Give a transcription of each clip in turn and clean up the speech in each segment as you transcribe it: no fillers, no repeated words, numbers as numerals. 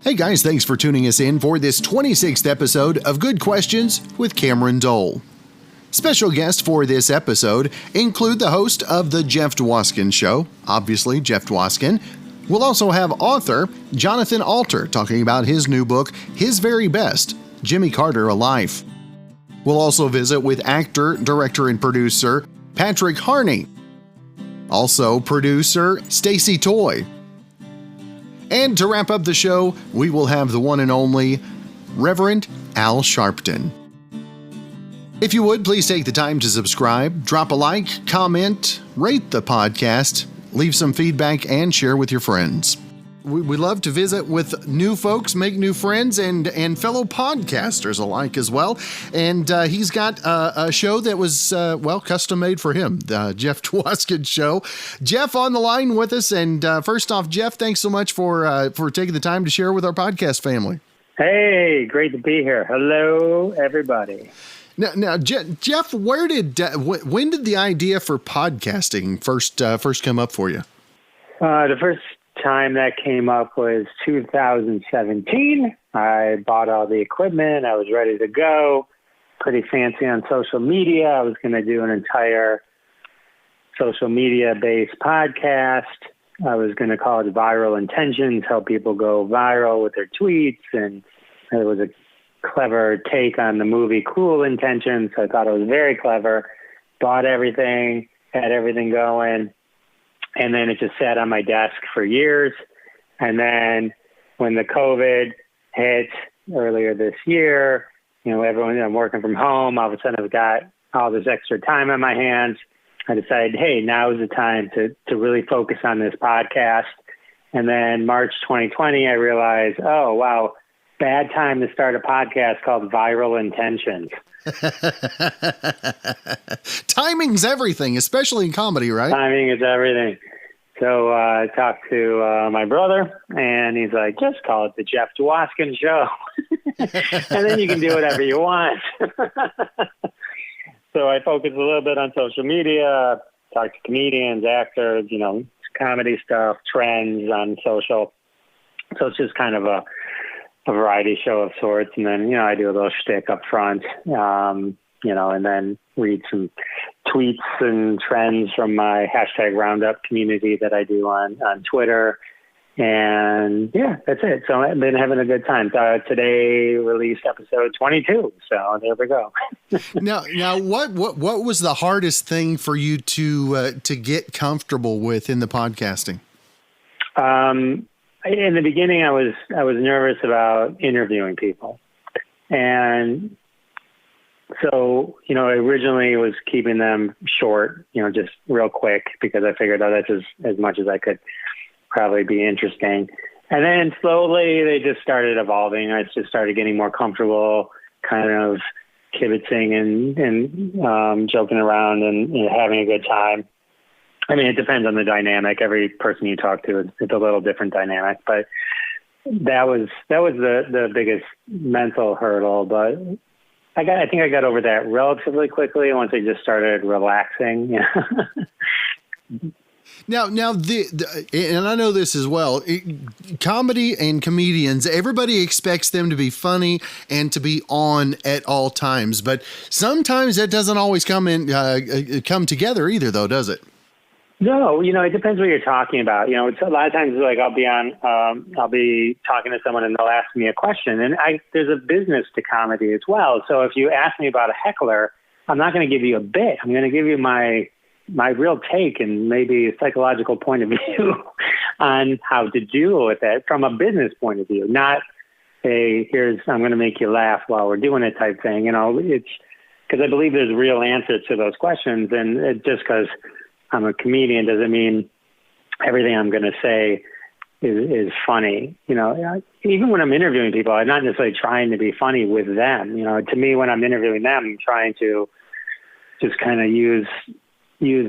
Hey guys, thanks for tuning us in for this 26th episode of Good Questions with Cameron Dole. Special guests for this episode include the host of The Jeff Dwoskin Show, obviously Jeff Dwoskin. We'll also have author Jonathan Alter talking about his new book, His Very Best, Jimmy Carter, A Life. We'll also visit with actor, director, and producer Patrick Harney. Also producer Stacey Toy. And to wrap up the show, we will have the one and only Reverend Al Sharpton. If you would, please take the time to subscribe, drop a like, comment, rate the podcast, leave some feedback, and share with your friends. We love to visit with new folks, make new friends, and fellow podcasters alike as well. And he's got a show that was, custom made for him, the Jeff Dwoskin Show. Jeff on the line with us. And first off, Jeff, thanks so much for taking the time to share with our podcast family. Hey, great to be here. Hello, everybody. Now, Jeff, when did the idea for podcasting first come up for you? The first time that came up was 2017. I bought all the equipment. I was ready to go. Pretty fancy on social media. I was going to do an entire social media-based podcast. I was going to call it Viral Intentions, help people go viral with their tweets. And it was a clever take on the movie Cruel Intentions. So I thought it was very clever. Bought everything, had everything going. And then it just sat on my desk for years. And then when the COVID hit earlier this year, I'm working from home. All of a sudden I've got all this extra time on my hands. I decided, hey, now is the time to really focus on this podcast. And then March 2020, I realized, oh, wow, bad time to start a podcast called Viral Intentions. Timing's everything, especially in comedy, right? Timing is everything. So I talked to my brother, and he's like, just call it the Jeff Dwoskin Show. And then you can do whatever you want. So I focused a little bit on social media, talked to comedians, actors, comedy stuff, trends on social. So it's just kind of a variety show of sorts. And then, I do a little shtick up front, and then read some tweets and trends from my hashtag Roundup community that I do on Twitter. And yeah, that's it. So I've been having a good time. Today released episode 22. So there we go. Now, what was the hardest thing for you to get comfortable with in the podcasting? In the beginning, I was nervous about interviewing people, and so originally was keeping them short, just real quick, because I figured, that's as much as I could probably be interesting. And then slowly they just started evolving. I just started getting more comfortable, kind of kibitzing and joking around and having a good time. I mean, it depends on the dynamic. Every person you talk to, it's a little different dynamic, but that was the biggest mental hurdle. But I think I got over that relatively quickly once I just started relaxing. Now, and I know this as well. Comedy and comedians, everybody expects them to be funny and to be on at all times, but sometimes that doesn't always come together either, though, does it? No, it depends what you're talking about. It's a lot of times like I'll be talking to someone and they'll ask me a question, and there's a business to comedy as well. So if you ask me about a heckler, I'm not going to give you a bit. I'm going to give you my real take and maybe a psychological point of view on how to deal with it from a business point of view, not I'm going to make you laugh while we're doing it type thing. It's because I believe there's real answers to those questions, and just because I'm a comedian doesn't mean everything I'm going to say is funny. Even when I'm interviewing people, I'm not necessarily trying to be funny with them. To me, when I'm interviewing them, I'm trying to just kind of use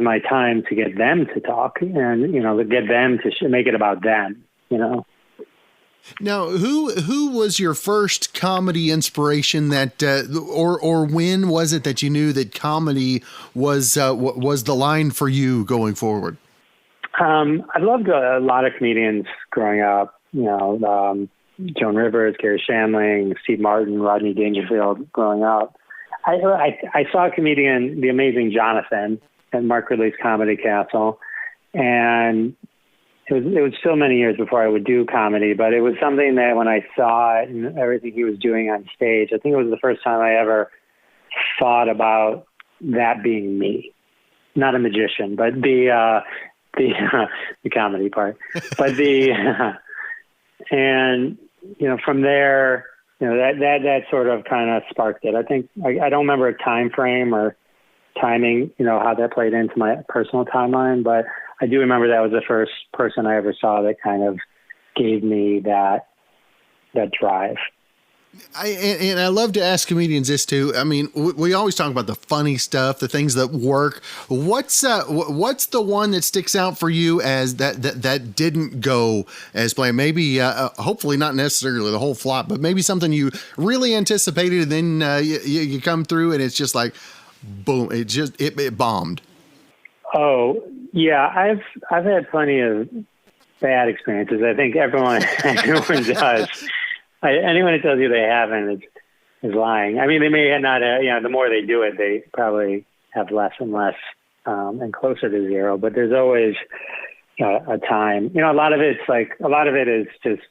my time to get them to talk and, to get them to make it about them, Now, who was your first comedy inspiration that, or when was it that you knew that comedy was the line for you going forward? I loved a lot of comedians growing up. Joan Rivers, Gary Shandling, Steve Martin, Rodney Dangerfield growing up. I saw a comedian, the amazing Jonathan, at Mark Ridley's Comedy Castle, and it was still many years before I would do comedy, but it was something that when I saw it and everything he was doing on stage, I think it was the first time I ever thought about that being me. Not a magician, but the comedy part. But and from there, that sort of kind of sparked it. I think I don't remember a time frame or timing, how that played into my personal timeline, but I do remember that was the first person I ever saw that kind of gave me that drive. I love to ask comedians this too. I mean, we always talk about the funny stuff, the things that work. What's the one that sticks out for you as that didn't go as planned? Maybe, hopefully not necessarily the whole flop, but maybe something you really anticipated and then you come through and it's just like, boom! It bombed. Oh yeah, I've had plenty of bad experiences. I think everyone does. Anyone who tells you they haven't is lying. I mean, they may not. The more they do it, they probably have less and less and closer to zero. But there's always a time. A lot of it is just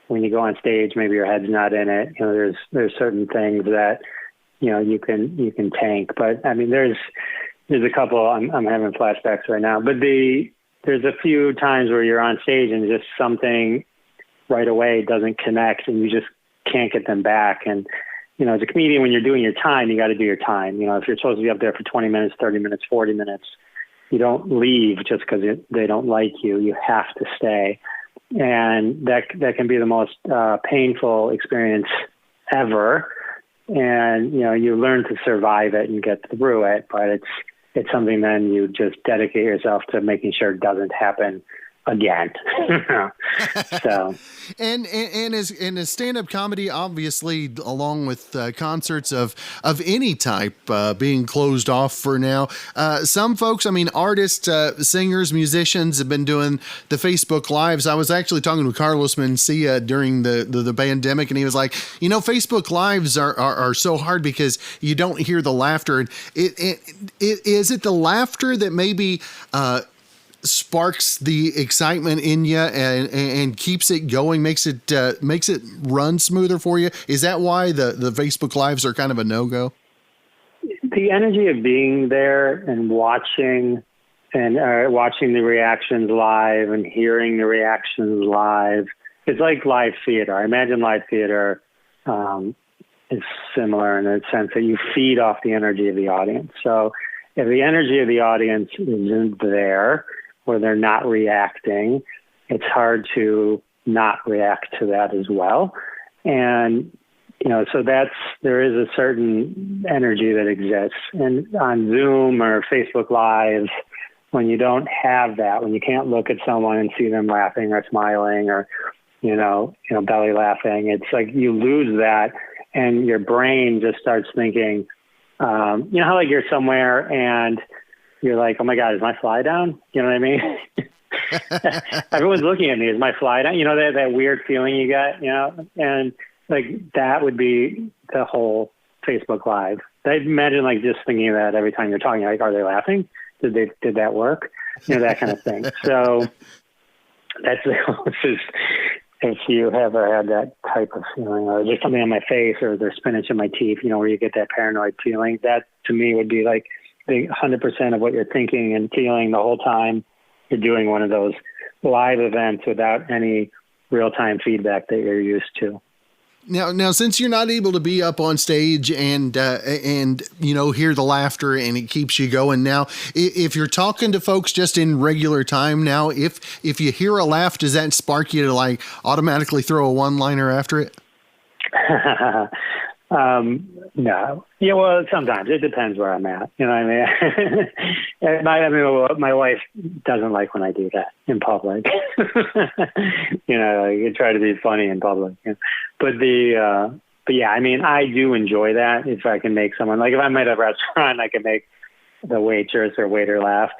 when you go on stage, maybe your head's not in it. There's certain things that you can tank. But I mean, there's a couple. I'm having flashbacks right now. But there's a few times where you're on stage and just something right away doesn't connect and you just can't get them back. And, as a comedian, when you're doing your time, you got to do your time. If you're supposed to be up there for 20 minutes, 30 minutes, 40 minutes, you don't leave just because they don't like you. You have to stay. And that can be the most painful experience ever. And, you learn to survive it and get through it, but it's something then you just dedicate yourself to making sure it doesn't happen again. So, and as stand-up comedy, obviously, along with concerts of any type being closed off for now, some folks, artists, singers, musicians have been doing the Facebook Lives. I was actually talking with Carlos Mencia during the pandemic, and he was like, Facebook Lives are so hard because you don't hear the laughter. And is it the laughter that maybe sparks the excitement in you and keeps it going, makes it run smoother for you? Is that why the Facebook Lives are kind of a no-go? The energy of being there and watching the reactions live and hearing the reactions live, it's like live theater. I imagine live theater is similar in the sense that you feed off the energy of the audience. So if the energy of the audience isn't there, where they're not reacting, it's hard to not react to that as well. And, so there is a certain energy that exists. And on Zoom or Facebook Live, when you don't have that, when you can't look at someone and see them laughing or smiling or, belly laughing, it's like you lose that and your brain just starts thinking, how like you're somewhere and you're like, oh my God, is my fly down? You know what I mean? Everyone's looking at me. Is my fly down? That weird feeling you got, and like that would be the whole Facebook Live. I imagine like just thinking of that every time you're talking, like, are they laughing? Did that work? That kind of thing. So that's the closest. If you ever had that type of feeling, or there's something on my face, or there's spinach in my teeth, where you get that paranoid feeling, that to me would be like the 100% of what you're thinking and feeling the whole time you're doing one of those live events without any real-time feedback that you're used to. Now, since you're not able to be up on stage and hear the laughter and it keeps you going. Now, if you're talking to folks just in regular time now, if you hear a laugh, does that spark you to like automatically throw a one-liner after it? No. Yeah, well, sometimes it depends where I'm at. You know what I mean? My wife doesn't like when I do that in public. You try to be funny in public. But yeah, I do enjoy that. If I can make someone, like if I'm at a restaurant, I can make the waitress or waiter laugh.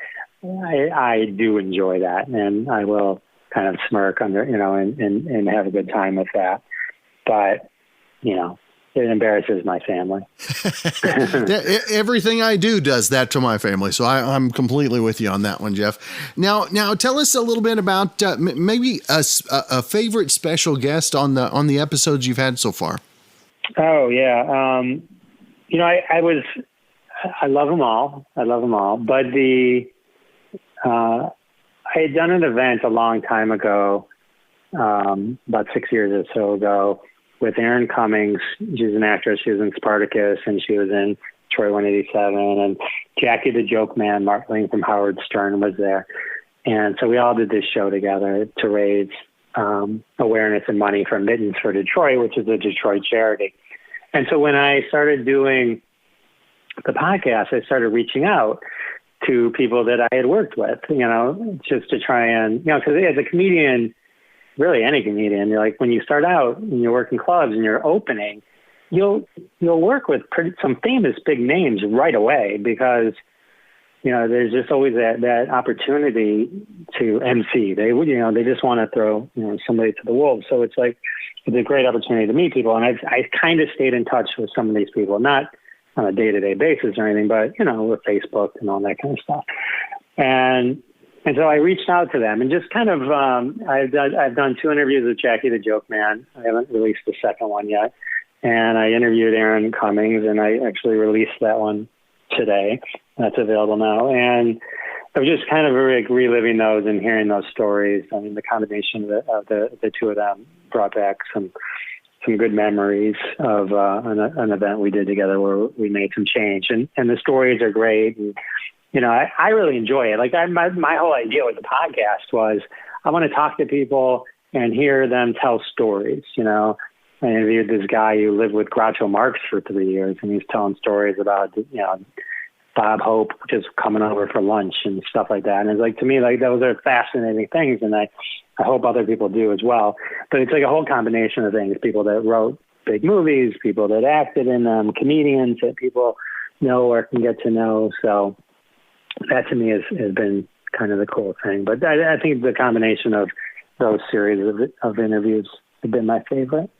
I do enjoy that, and I will kind of smirk under, and have a good time with that. But, it embarrasses my family. Everything I do does that to my family. So I'm completely with you on that one, Jeff. Now tell us a little bit about maybe a favorite special guest on the episodes you've had so far. Oh yeah. I love them all. But I had done an event a long time ago, about 6 years or so ago, with Erin Cummings. She's an actress. She was in Spartacus, and she was in Troy 187. And Jackie the Joke Man, Mark-Ling from Howard Stern, was there. And so we all did this show together to raise awareness and money for Mittens for Detroit, which is a Detroit charity. And so when I started doing the podcast, I started reaching out to people that I had worked with, just to try and, because as a comedian, really any comedian, you're like, when you start out and you work in clubs and you're opening, you'll work with some famous big names right away, because there's just always that opportunity to MC. They just want to throw somebody to the wolves. So it's a great opportunity to meet people, and I kind of stayed in touch with some of these people, not on a day-to-day basis or anything, but with Facebook and all that kind of stuff. And so I reached out to them and just kind of, I've done 2 interviews with Jackie the Joke Man. I haven't released the second one yet. And I interviewed Erin Cummings, and I actually released that one today. That's available now. And I was just kind of reliving those and hearing those stories. I mean, the combination of the 2 of them brought back some good memories of an event we did together where we made some change. And the stories are great. And, I really enjoy it. My whole idea with the podcast was I want to talk to people and hear them tell stories. I interviewed this guy who lived with Groucho Marx for 3 years, and he's telling stories about, Bob Hope just coming over for lunch and stuff like that. And it's to me, those are fascinating things. And I hope other people do as well. But it's a whole combination of things, people that wrote big movies, people that acted in them, comedians that people know or can get to know. So that to me has been kind of the cool thing. But I think the combination of those series of interviews have been my favorite.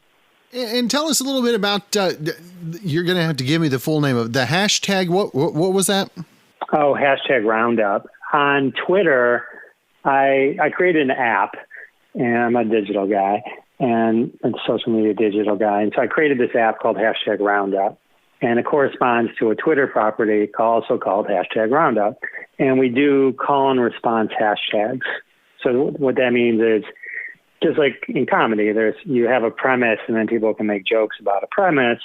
And tell us a little bit about, you're going to have to give me the full name of the hashtag. What was that? Oh, hashtag Roundup. On Twitter, I created an app, and I'm a digital guy and a social media digital guy. And so I created this app called hashtag Roundup. And it corresponds to a Twitter property also called hashtag Roundup. And we do call and response hashtags. So what that means is, just like in comedy, you have a premise and then people can make jokes about a premise.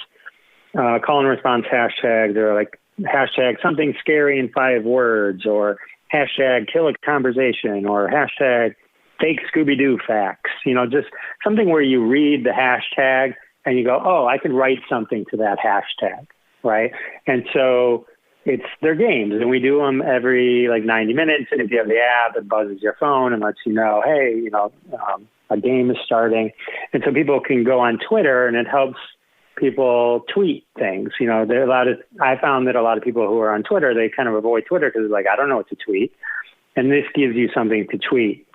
Call and response hashtags are hashtag something scary in 5 words, or hashtag kill a conversation, or hashtag fake Scooby-Doo facts. Just something where you read the hashtag and you go, oh, I could write something to that hashtag, right? And so they're games, and we do them every 90 minutes. And if you have the app, it buzzes your phone and lets you know, hey, a game is starting. And so people can go on Twitter, and it helps people tweet things. I found that a lot of people who are on Twitter, they kind of avoid Twitter because I don't know what to tweet. And this gives you something to tweet.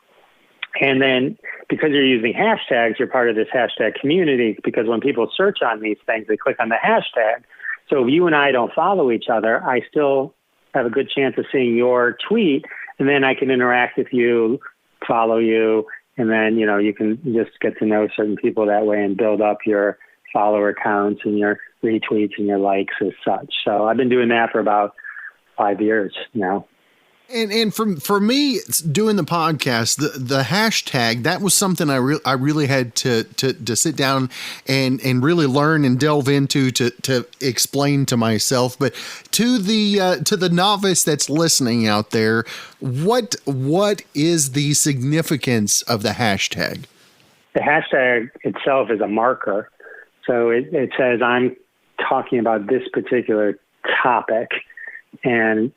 And then because you're using hashtags, you're part of this hashtag community, because when people search on these things, they click on the hashtag. So if you and I don't follow each other, I still have a good chance of seeing your tweet, and then I can interact with you, follow you, and then, you can just get to know certain people that way and build up your follower counts and your retweets and your likes as such. So I've been doing that for about 5 years now. And for me, doing the podcast, the hashtag, that was something I really had to sit down and really learn and delve into to explain to myself. But to the novice that's listening out there, what is the significance of the hashtag? The hashtag itself is a marker. So it says I'm talking about this particular topic, and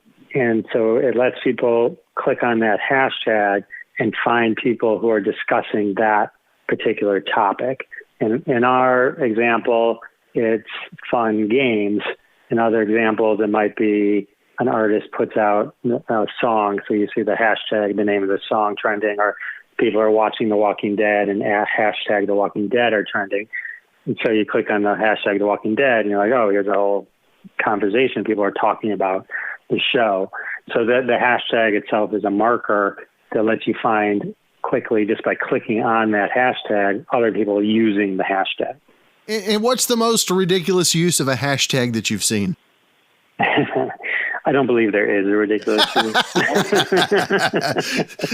so it lets people click on that hashtag and find people who are discussing that particular topic. And in our example, it's fun games. In other examples, it might be an artist puts out a song, so you see the hashtag, the name of the song trending, or people are watching The Walking Dead and hashtag The Walking Dead are trending. And so you click on the hashtag The Walking Dead and you're like, oh, here's a whole conversation. People are talking about the show. So the hashtag itself is a marker that lets you find quickly, just by clicking on that hashtag, other people using the hashtag. And what's the most ridiculous use of a hashtag that you've seen? I don't believe there is a ridiculous use.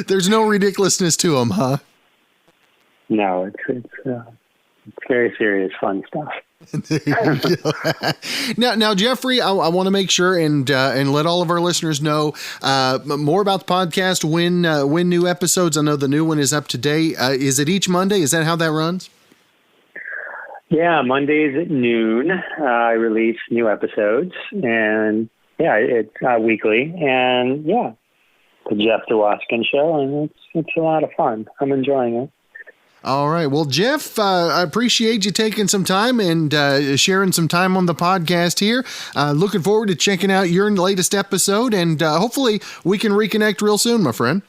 There's no ridiculousness to them, huh? No, it's very serious, fun stuff. There you go. Now, Jeffrey, I want to make sure and let all of our listeners know more about the podcast. When new episodes. I know the new one is up today. Is it each Monday? Is that how that runs? Yeah, Mondays at noon. I release new episodes, and it's weekly. And the Jeff Dwoskin Show, and it's a lot of fun. I'm enjoying it. All right. Well, Jeff, I appreciate you taking some time and sharing some time on the podcast here. Looking forward to checking out your latest episode, and hopefully we can reconnect real soon, my friend.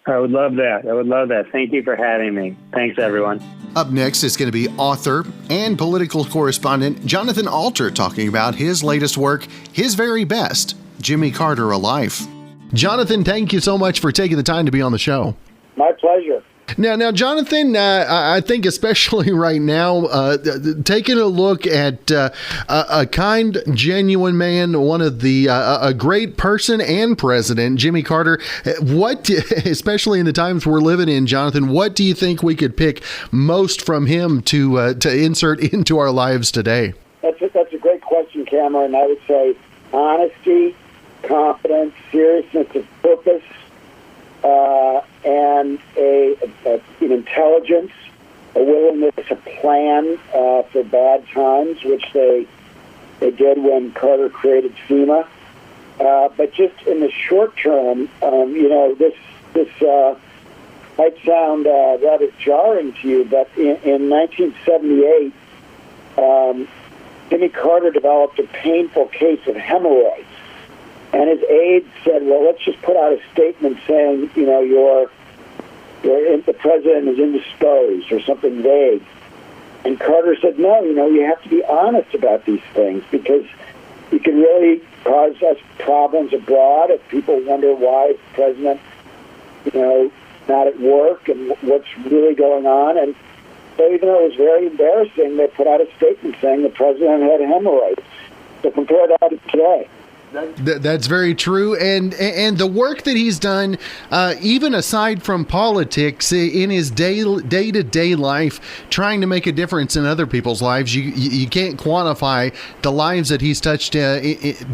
I would love that. Thank you for having me. Thanks, everyone. Up next is going to be author and political correspondent Jonathan Alter talking about his latest work, His Very Best, Jimmy Carter, A Life. Jonathan, thank you so much for taking the time to be on the show. My pleasure. Now, Jonathan, I think especially right now, taking a look at a kind, genuine man, one of the a great person and president, Jimmy Carter. What, especially in the times we're living in, Jonathan, what do you think we could pick most from him to insert into our lives today? That's a great question, Cameron. I would say honesty, confidence, seriousness of purpose. And an intelligence, a willingness to plan for bad times, which they did when Carter created FEMA. But just in the short term, this might sound rather jarring to you, but in 1978, Jimmy Carter developed a painful case of hemorrhoids. And his aides said, well, let's just put out a statement saying, the president is indisposed or something vague. And Carter said, no, you have to be honest about these things because it can really cause us problems abroad if people wonder why the president, not at work and what's really going on. And so even though it was very embarrassing, they put out a statement saying the president had hemorrhoids. So compare that to today. That's very true, and the work that he's done, even aside from politics, in his day-to-day life, trying to make a difference in other people's lives, you can't quantify the lives that he's touched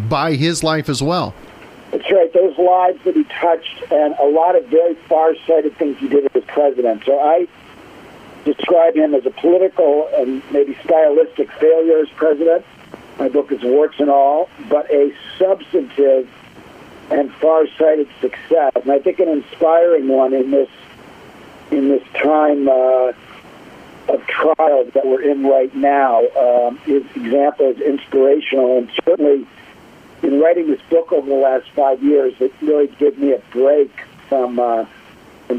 by his life as well. That's right, those lives that he touched, and a lot of very far-sighted things he did as president. So I describe him as a political and maybe stylistic failure as president. My book is warts and all, but a substantive and far-sighted success. And I think an inspiring one in this time of trial that we're in right now. His example is inspirational, and certainly in writing this book over the last 5 years, it really gave me a break from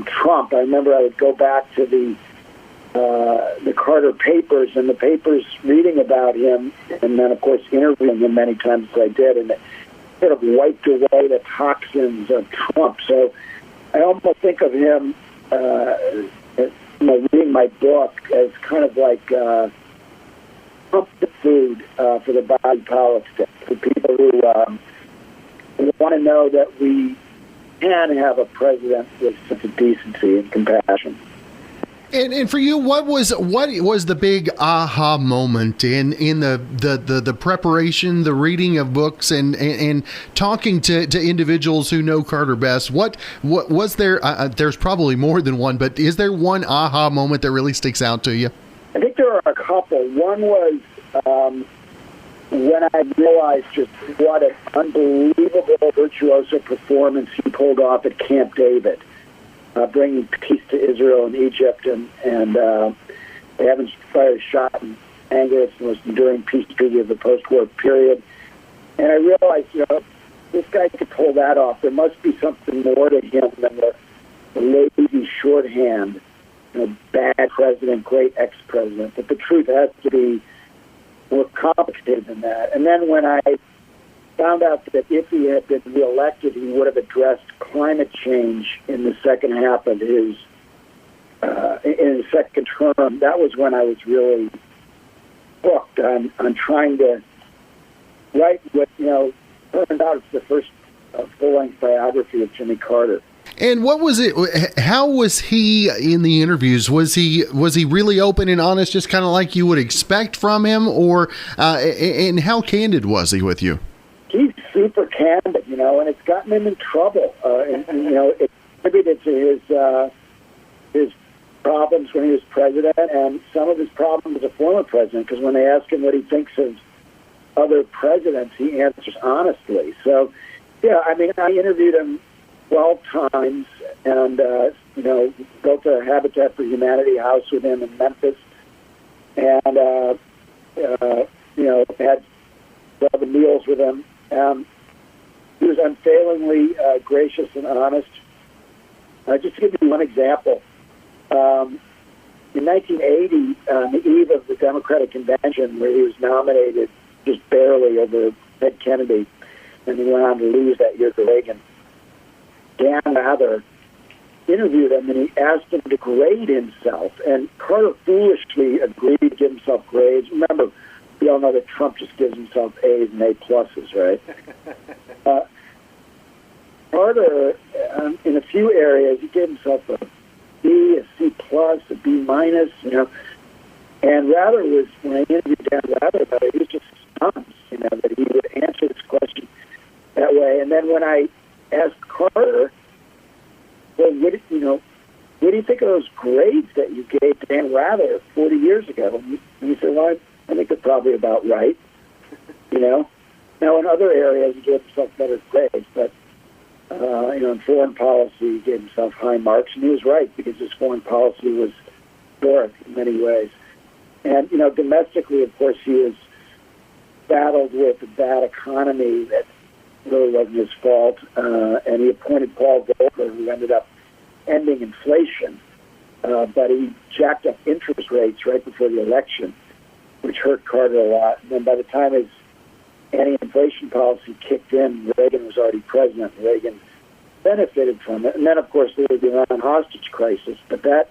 Trump. I remember I would go back to the Carter papers and the papers reading about him, and then, of course, interviewing him many times as I did, and it sort of wiped away the toxins of Trump. So I almost think of him, reading my book as kind of like Trump the food for the body politic, for people who want to know that we can have a president with sense of decency and compassion. And for you, what was the big aha moment in the preparation, the reading of books, and talking to individuals who know Carter best? What was there? There's probably more than one, but is there one aha moment that really sticks out to you? I think there are a couple. One was when I realized just what an unbelievable virtuoso performance he pulled off at Camp David. Bringing peace to Israel and Egypt, and they haven't fired a shot in anger. It's the most enduring peace treaty of the post-war period. And I realized, this guy could pull that off. There must be something more to him than the lazy shorthand, bad president, great ex-president, but the truth has to be more complicated than that. And then when I found out that if he had been reelected, he would have addressed climate change in the second half of his in his second term, that was when I was really hooked on trying to write what, turned out it's the first full-length biography of Jimmy Carter. And what was it? How was he in the interviews? Was he really open and honest, just kind of like you would expect from him, or and how candid was he with you? He's super candid, and it's gotten him in trouble. It attributed to his problems when he was president, and some of his problems as a former president. Because when they ask him what he thinks of other presidents, he answers honestly. So, yeah, I interviewed him 12 times, and built a Habitat for Humanity house with him in Memphis, and had 7 meals with him. He was unfailingly gracious and honest. Just to give you one example, in 1980, on the eve of the Democratic Convention, where he was nominated just barely over Ted Kennedy, and he went on to lose that year to Reagan, Dan Rather interviewed him, and he asked him to grade himself. And Carter foolishly agreed to give himself grades. Remember, we all know that Trump just gives himself A's and A pluses, right? Carter, in a few areas, he gave himself a B, a C plus, a B minus, And Rather was, when I interviewed Dan Rather about it, he was just stunned, that he would answer this question that way. And then when I asked Carter, well, what do you think of those grades that you gave Dan Rather 40 years ago? And he said, well, I think they're probably about right, Now, in other areas, he gave himself better grades, but, in foreign policy, he gave himself high marks, and he was right, because his foreign policy was historic in many ways. And, domestically, of course, he was battled with a bad economy that really wasn't his fault, and he appointed Paul Volcker, who ended up ending inflation, but he jacked up interest rates right before the election, which hurt Carter a lot. And then by the time his anti-inflation policy kicked in, Reagan was already president. Reagan benefited from it. And then, of course, there was the Iran hostage crisis, but that,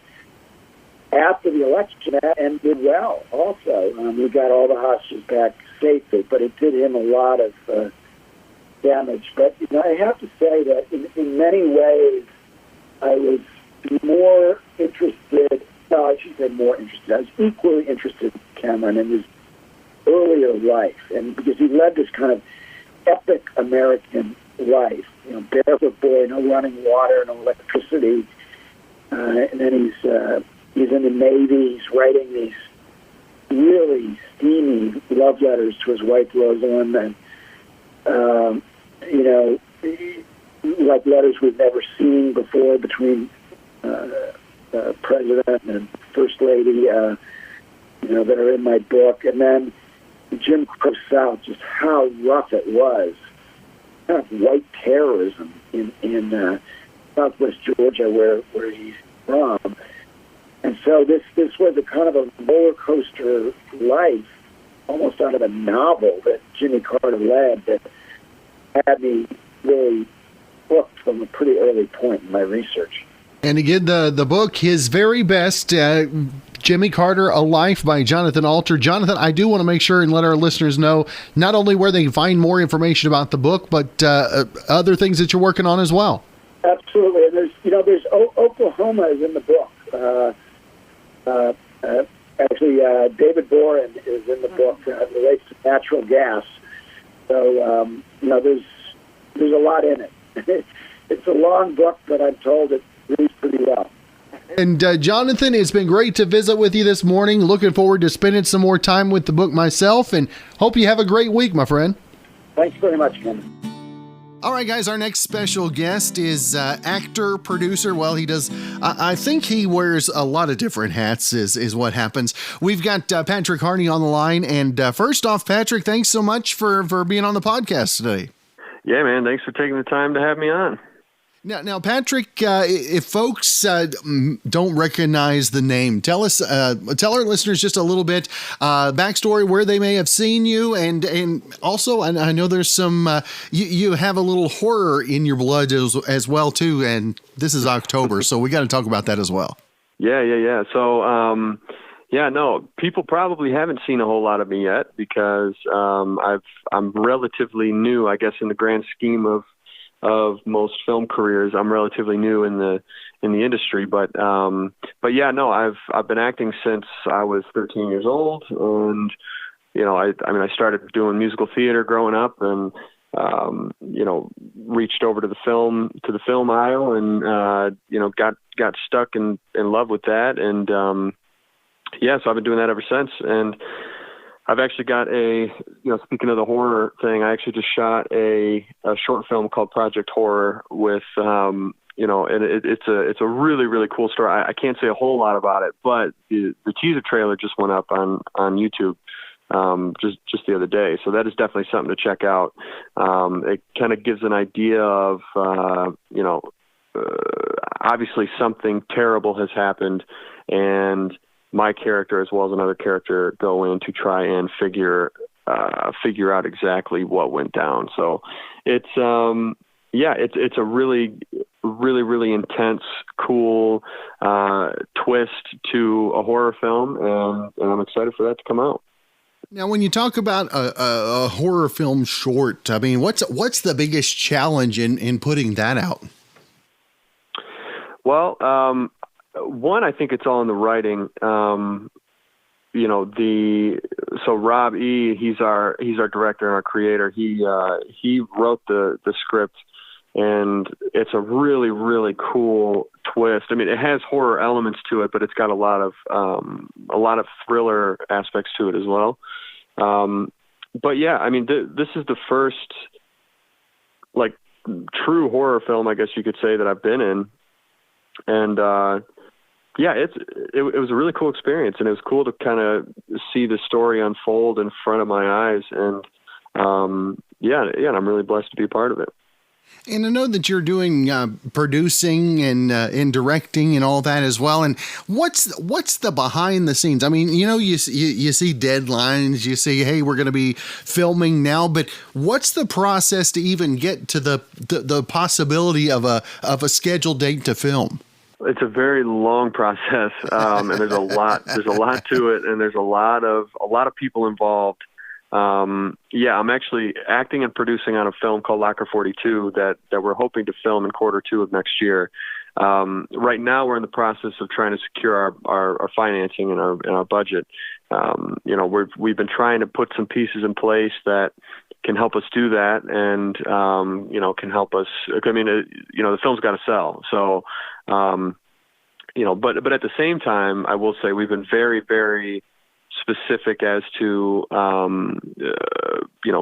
after the election, that ended well also. We got all the hostages back safely, but it did him a lot of damage. But I have to say that in many ways, I was more interested. No, I should say more interested. I was equally interested in Cameron in his earlier life, and because he led this kind of epic American life, barefoot boy, no running water, no electricity, and then he's in the Navy. He's writing these really steamy love letters to his wife Rosalind, and like letters we've never seen before between president and first lady, that are in my book. And then Jim Crow South, just how rough it was, kind of white terrorism in southwest Georgia, where he's from. And so this was a kind of a roller coaster life, almost out of a novel that Jimmy Carter led, that had me really hooked from a pretty early point in my research. And again, the book, His Very Best, Jimmy Carter, A Life by Jonathan Alter. Jonathan, I do want to make sure and let our listeners know not only where they can find more information about the book, but other things that you're working on as well. Absolutely. And there's Oklahoma is in the book. Actually, David Boren is in the book. Relates to natural gas. So there's a lot in it. It's a long book, but I'm told it reads pretty well. And Jonathan, it's been great to visit with you this morning. Looking forward to spending some more time with the book myself, and hope you have a great week, my friend. Thanks very much, Ken. All right, guys, our next special guest is actor, producer. Well, he does, I think he wears a lot of different hats is what happens. We've got Patrick Harney on the line. And first off, Patrick, thanks so much for being on the podcast today. Yeah, man, thanks for taking the time to have me on. Now, Patrick, if folks don't recognize the name, tell our listeners just a little bit backstory where they may have seen you, and also I know there's some you have a little horror in your blood as well too, and this is October, so we got to talk about that as well. Yeah. So, no, people probably haven't seen a whole lot of me yet because I'm relatively new, I guess, in the grand scheme of most film careers. I'm relatively new in the industry, but yeah, no, I've been acting since I was 13 years old, and I started doing musical theater growing up, and reached over to the film aisle, and got stuck in love with that, and so I've been doing that ever since. And I've actually got speaking of the horror thing, I actually just shot a short film called Project Horror with, and it's a really, really cool story. I can't say a whole lot about it, but the teaser trailer just went up on YouTube just the other day. So that is definitely something to check out. It kind of gives an idea of, obviously something terrible has happened, and my character as well as another character go in to try and figure out exactly what went down. So it's a really, really, really intense, cool twist to a horror film, and I'm excited for that to come out. Now, when you talk about a horror film short, I mean, what's the biggest challenge in putting that out? Well, one, I think it's all in the writing. So Rob E., he's our director and our creator. He wrote the script, and it's a really, really cool twist. I mean, it has horror elements to it, but it's got a lot of thriller aspects to it as well. But yeah, I mean, this is the first true horror film, I guess you could say, that I've been in, and it was a really cool experience, and it was cool to kind of see the story unfold in front of my eyes, and and I'm really blessed to be a part of it. And I know that you're doing producing and directing and all that as well. And what's the behind the scenes? I mean, you see deadlines, you see, hey, we're going to be filming now, but what's the process to even get to the possibility of a scheduled date to film? It's a very long process, and there's a lot to it, and there's a lot of people involved. I'm actually acting and producing on a film called Locker 42 that we're hoping to film in Q2 of next year. Right now we're in the process of trying to secure our financing and our budget. We've been trying to put some pieces in place that can help us do that, and can help us. I mean, the film's got to sell. So, but at the same time, I will say we've been very, very specific as to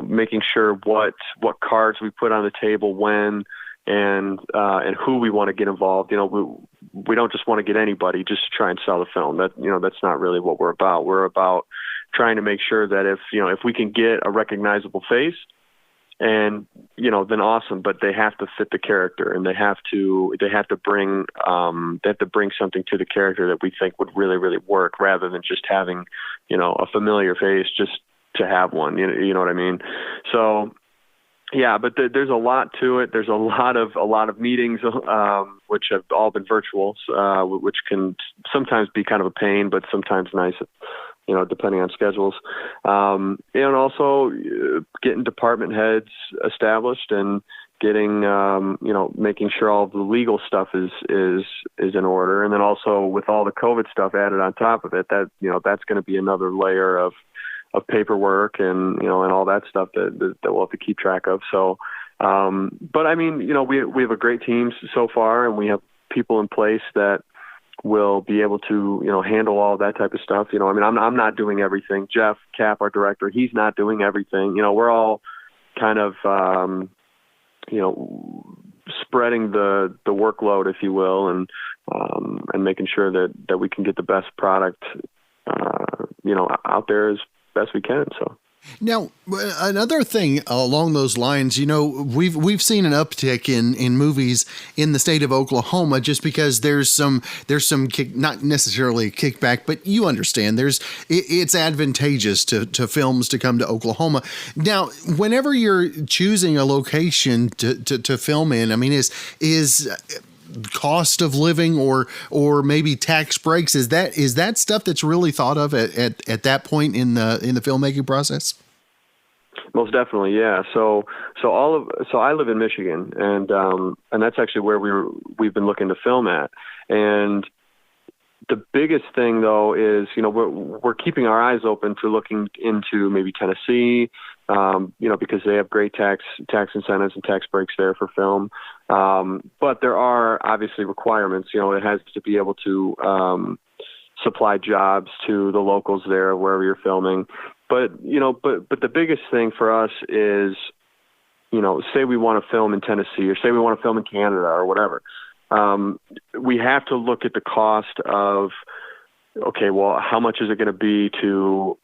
making sure what cards we put on the table when, and who we want to get involved. We don't just want to get anybody just to try and sell the film. That's not really what we're about. We're about trying to make sure that if we can get a recognizable face, and then awesome, but they have to fit the character, and they have to bring something to the character that we think would really, really work, rather than just having a familiar face just to have one. You know what I mean? So yeah, but there's a lot to it. There's a lot of meetings, which have all been virtual, which can sometimes be kind of a pain, but sometimes nice, depending on schedules. And also getting department heads established, and getting, making sure all of the legal stuff is in order. And then also with all the COVID stuff added on top of it, that, that's going to be another layer of paperwork and all that stuff that we'll have to keep track of. So, but I mean, we have a great team so far, and we have people in place that will be able to, handle all that type of stuff. I mean, I'm not doing everything. Jeff Cap, our director, he's not doing everything. We're all kind of, spreading the workload, if you will, and making sure that we can get the best product, out there as best we can. So. Now, another thing along those lines, we've seen an uptick in movies in the state of Oklahoma just because there's some not necessarily kickback, but you understand it's advantageous to films to come to Oklahoma. Now, whenever you're choosing a location to film in, I mean, is cost of living or maybe tax breaks, is that stuff that's really thought of at that point in the filmmaking process? Most definitely, yeah. So I live in Michigan, and that's actually where we've been looking to film at. And the biggest thing, though, is we're keeping our eyes open to looking into maybe Tennessee, because they have great tax incentives and tax breaks there for film. But there are obviously requirements. It has to be able to supply jobs to the locals there wherever you're filming. But the biggest thing for us is, say we want to film in Tennessee or say we want to film in Canada or whatever. We have to look at the cost of, okay, well, how much is it going to be to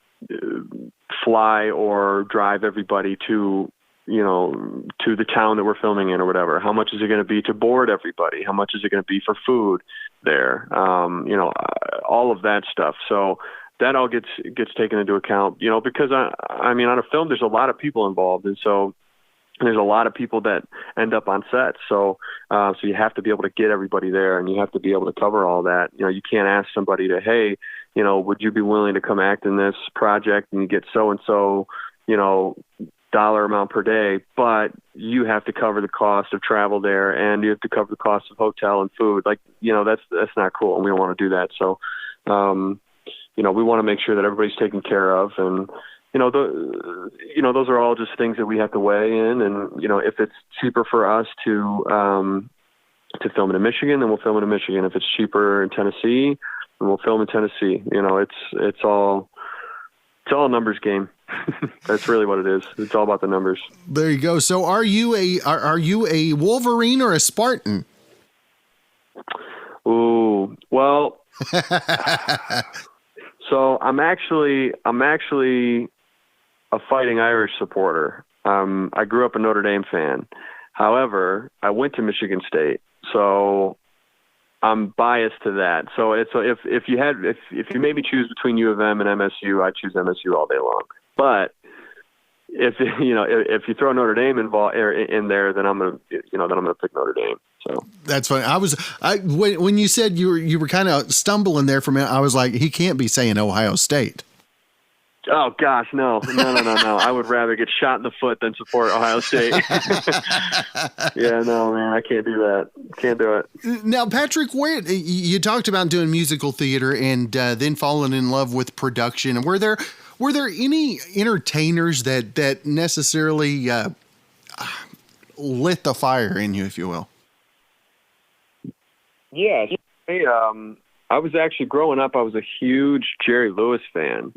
fly or drive everybody to the town that we're filming in or whatever? How much is it going to be to board everybody? How much is it going to be for food there? All of that stuff. So that all gets taken into account, because I mean, on a film, there's a lot of people involved. And so there's a lot of people that end up on set. So you have to be able to get everybody there, and you have to be able to cover all that. You can't ask somebody to, hey, would you be willing to come act in this project, and you get so-and-so, dollar amount per day, but you have to cover the cost of travel there, and you have to cover the cost of hotel and food. Like, that's not cool, and we don't want to do that. So, we want to make sure that everybody's taken care of, and those are all just things that we have to weigh in. And if it's cheaper for us to film it in Michigan, then we'll film it in Michigan. If it's cheaper in Tennessee, then we'll film in Tennessee. It's all a numbers game. That's really what it is. It's all about the numbers. There you go. So are you a Wolverine or a Spartan? Ooh, well, so I'm actually a Fighting Irish supporter. I grew up a Notre Dame fan. However, I went to Michigan State, so I'm biased to that. So if you made me choose between U of M and MSU, I'd choose MSU all day long. But if you throw Notre Dame in there, then I'm gonna pick Notre Dame. So that's funny. When you said you were kind of stumbling there for a minute, I was like, he can't be saying Ohio State. Oh gosh, no. I would rather get shot in the foot than support Ohio State. Yeah, no, man, I can't do that. Can't do it. Now, Patrick, where you talked about doing musical theater and then falling in love with production, and were there any entertainers that necessarily lit the fire in you, if you will? Yeah, I was actually growing up. I was a huge Jerry Lewis fan.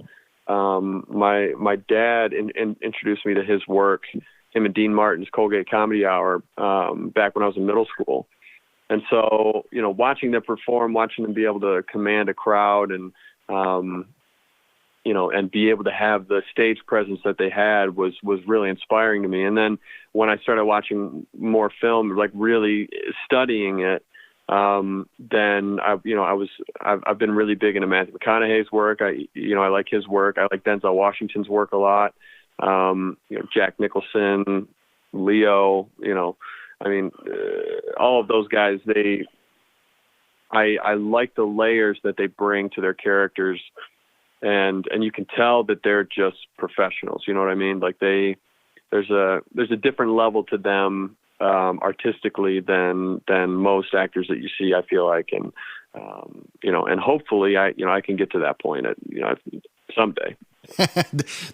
My dad introduced me to his work, him and Dean Martin's Colgate Comedy Hour, back when I was in middle school. And so, watching them perform, watching them be able to command a crowd and and be able to have the stage presence that they had was really inspiring to me. And then when I started watching more film, like really studying it, then I've been really big into Matthew McConaughey's work. I like his work. I like Denzel Washington's work a lot. Jack Nicholson, Leo, all of those guys, I like the layers that they bring to their characters, and you can tell that they're just professionals. You know what I mean? Like there's a different level to them artistically than most actors that you see, I feel like, and and hopefully I can get to that point someday.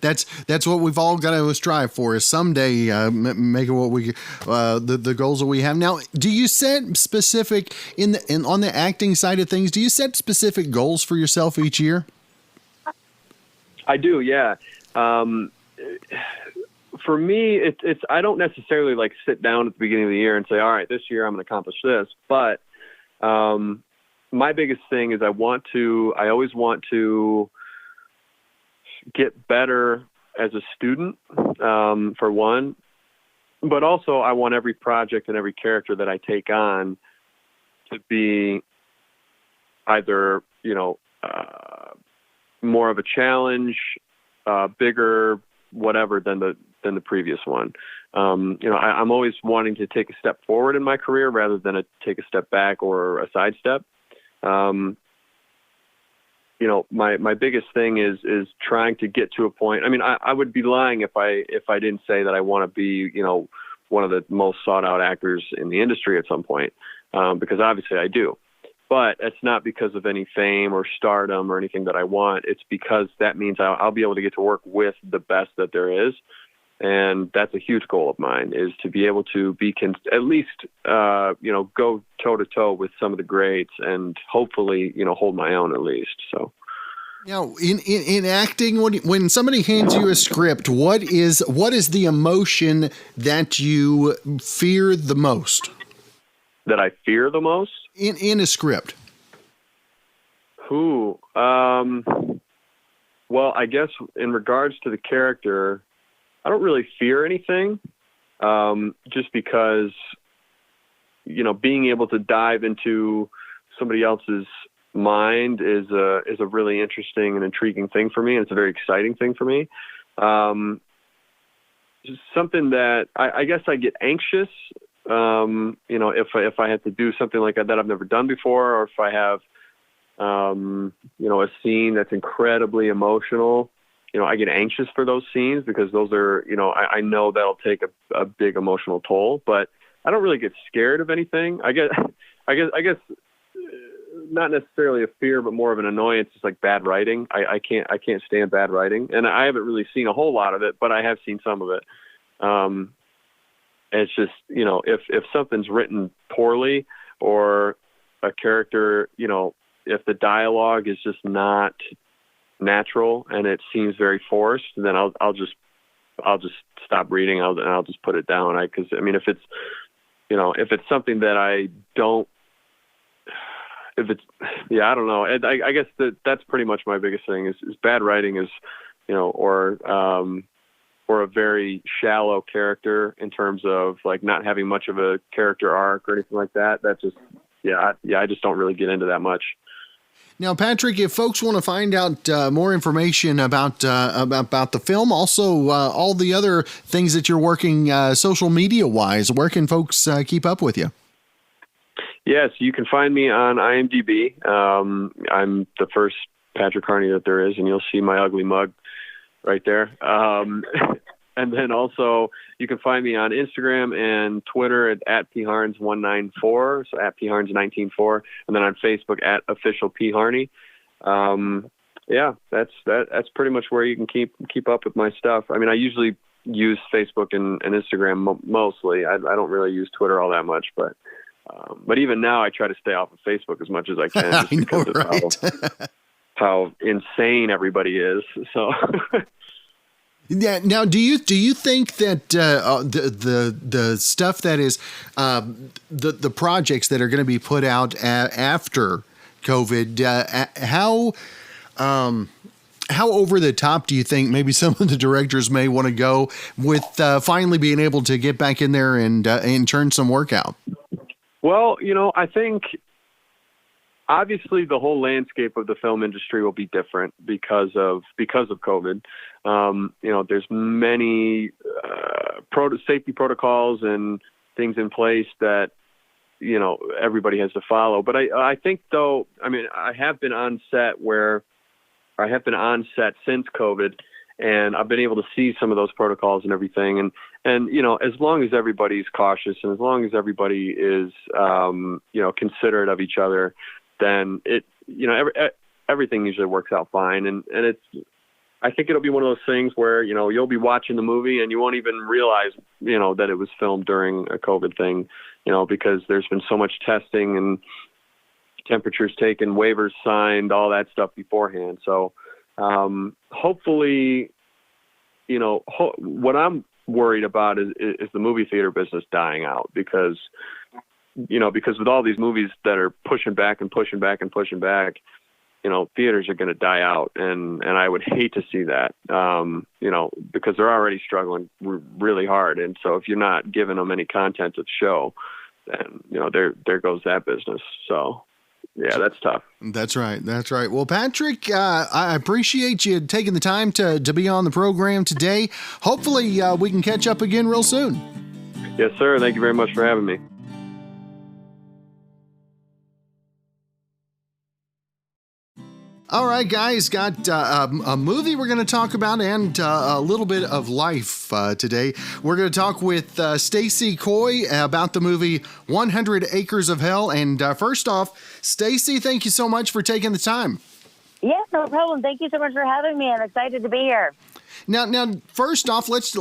That's what we've all got to strive for, is someday make it what we the goals that we have. Now, do you set specific on the acting side of things? Do you set specific goals for yourself each year? I do, yeah. For me, it's I don't necessarily like sit down at the beginning of the year and say, all right, this year I'm going to accomplish this. But my biggest thing is I always want to get better as a student, for one, but also I want every project and every character that I take on to be either, more of a challenge, bigger, whatever than the previous one. I'm always wanting to take a step forward in my career rather than take a step back or a sidestep. My biggest thing is trying to get to a point. I mean, I would be lying if I didn't say that I want to be, one of the most sought out actors in the industry at some point, because obviously I do. But it's not because of any fame or stardom or anything that I want. It's because that means I'll be able to get to work with the best that there is. And that's a huge goal of mine, is to be able to be at least, go toe to toe with some of the greats and hopefully, hold my own at least. So. Now, in acting, when somebody hands you a script, what is the emotion that you fear the most? That I fear the most? In a script. Well, I guess in regards to the character, I don't really fear anything, just because, being able to dive into somebody else's mind is a really interesting and intriguing thing for me. And it's a very exciting thing for me. Something that I guess I get anxious, if I had to do something like that I've never done before, or if I have, a scene that's incredibly emotional, I get anxious for those scenes because those are, I know that'll take a big emotional toll, but I don't really get scared of anything. I guess not necessarily a fear, but more of an annoyance. It's like bad writing. I can't stand bad writing, and I haven't really seen a whole lot of it, but I have seen some of it. It's just, if something's written poorly, or a character, if the dialogue is just not natural and it seems very forced, then I'll just stop reading. I'll just put it down. Because if it's something that I don't, I don't know. I guess that's pretty much my biggest thing is bad writing is, or a very shallow character in terms of like not having much of a character arc or anything like that. That's just, I just don't really get into that much. Now, Patrick, if folks want to find out more information about the film, also all the other things that you're working social media wise, where can folks keep up with you? Yes, you can find me on IMDb. I'm the first Patrick Harney that there is, and you'll see my ugly mug right there. And then also you can find me on Instagram and Twitter at pharns194, so at pharns194, and then on Facebook at official pharney. That's pretty much where you can keep up with my stuff. I mean, I usually use Facebook and Instagram mostly. I don't really use Twitter all that much, but even now I try to stay off of Facebook as much as I can, just because of how insane everybody is. So. Yeah. Now, do you think that the stuff that is the projects that are going to be put out after COVID, how over the top do you think maybe some of the directors may want to go with finally being able to get back in there and churn some work out? Well, I think obviously the whole landscape of the film industry will be different because of COVID. There's many safety protocols and things in place that, everybody has to follow. But I think, though, I have been on set since COVID, and I've been able to see some of those protocols and everything. And as long as everybody's cautious and as long as everybody is, considerate of each other, then everything usually works out fine. And I think it'll be one of those things where, you'll be watching the movie and you won't even realize, that it was filmed during a COVID thing, because there's been so much testing and temperatures taken, waivers signed, all that stuff beforehand. So, hopefully, what I'm worried about is the movie theater business dying out, because with all these movies that are pushing back, theaters are going to die out, and I would hate to see that, because they're already struggling really hard. And so if you're not giving them any content to show, then, there goes that business. So yeah, that's tough. That's right. Well, Patrick, I appreciate you taking the time to be on the program today. Hopefully we can catch up again real soon. Yes, sir. Thank you very much for having me. All right, guys, got a movie we're going to talk about and a little bit of life today. We're going to talk with Stacey Toy about the movie 100 Acres of Hell. And first off, Stacey, thank you so much for taking the time. Yes, no problem. Thank you so much for having me. I'm excited to be here. Now, first off, let's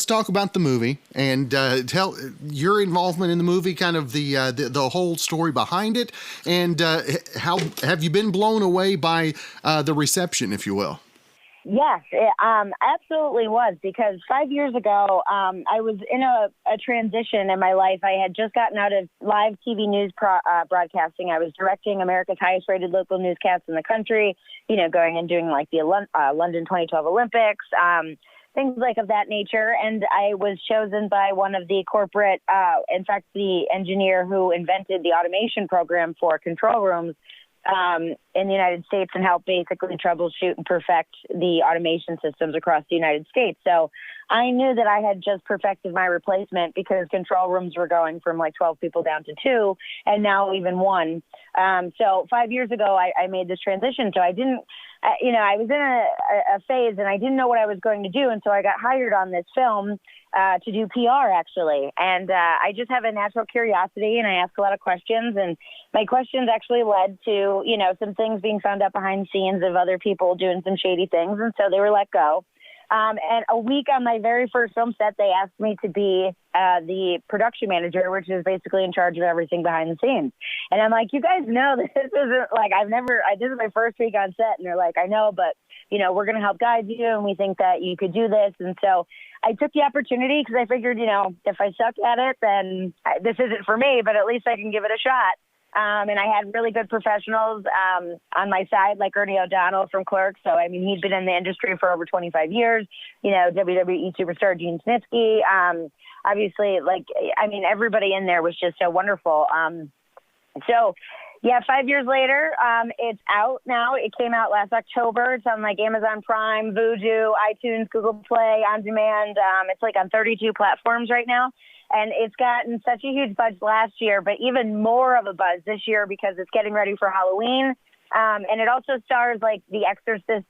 talk about the movie and tell your involvement in the movie, kind of the whole story behind it, and how have you been blown away by the reception, if you will? Yes, it absolutely was, because 5 years ago, I was in a transition in my life. I had just gotten out of live TV news broadcasting. I was directing America's highest rated local newscasts in the country, going and doing like the London 2012 Olympics, things like of that nature. And I was chosen by one of the corporate, in fact, the engineer who invented the automation program for control rooms in the United States, and help basically troubleshoot and perfect the automation systems across the United States. So I knew that I had just perfected my replacement, because control rooms were going from like 12 people down to 2, and now even 1. So 5 years ago, I made this transition. So I didn't, I was in a phase, and I didn't know what I was going to do. And so I got hired on this film to do PR, actually. And I just have a natural curiosity, and I ask a lot of questions. And my questions actually led to, some things being found out behind the scenes of other people doing some shady things. And so they were let go. And a week on my very first film set, they asked me to be the production manager, which is basically in charge of everything behind the scenes. And I'm like, you guys know this isn't like, this is my first week on set. And they're like, I know, but, we're going to help guide you, and we think that you could do this. And so I took the opportunity, because I figured, if I suck at it, then this isn't for me, but at least I can give it a shot. And I had really good professionals on my side, like Ernie O'Donnell from Clerks. So, he'd been in the industry for over 25 years, WWE superstar Gene Snitsky. Obviously, everybody in there was just so wonderful. So, yeah, 5 years later, it's out now. It came out last October. It's on like Amazon Prime, Vudu, iTunes, Google Play, On Demand. It's like on 32 platforms right now. And it's gotten such a huge buzz last year, but even more of a buzz this year, because it's getting ready for Halloween. And it also stars like the Exorcist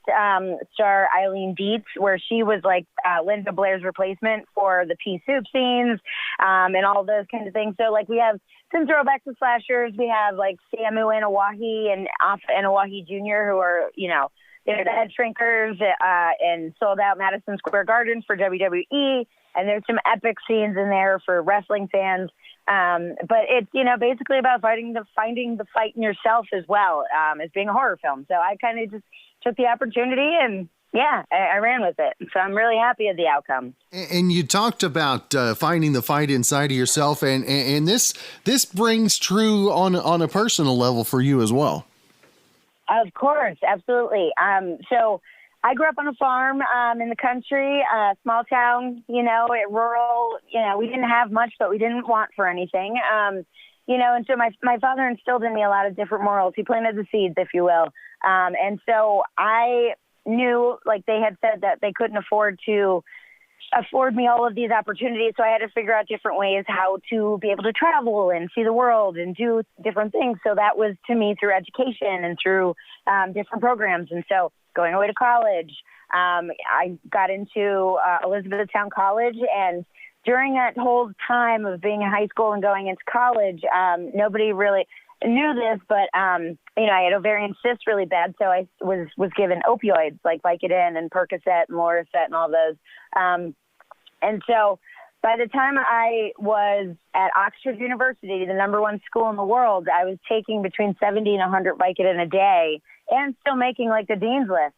star Eileen Dietz, where she was like Linda Blair's replacement for the pea soup scenes and all those kinds of things. So like we have some throwbacks to slashers. We have like Samu Anawahi and Alpha Anawahi Jr., who are, they're the head shrinkers and sold out Madison Square Garden for WWE. And there's some epic scenes in there for wrestling fans. But it's, basically about finding the fight in yourself as well as being a horror film. So I kind of just took the opportunity and, I ran with it. So I'm really happy with the outcome. And you talked about finding the fight inside of yourself. And this brings true on a personal level for you as well. Of course. Absolutely. So I grew up on a farm in the country, small town, rural, we didn't have much, but we didn't want for anything. And so my father instilled in me a lot of different morals. He planted the seeds, if you will. And so I knew, like they had said, that they couldn't afford me all of these opportunities. So I had to figure out different ways how to be able to travel and see the world and do different things. So that was to me through education and through different programs. And so going away to college, I got into Elizabethtown College. And during that whole time of being in high school and going into college, nobody really knew this, but, I had ovarian cysts really bad. So I was given opioids like Vicodin and Percocet and Loracet and all those. And so by the time I was at Oxford University, the #1 school in the world, I was taking between 70 and 100 Vicodin a day and still making like the dean's list.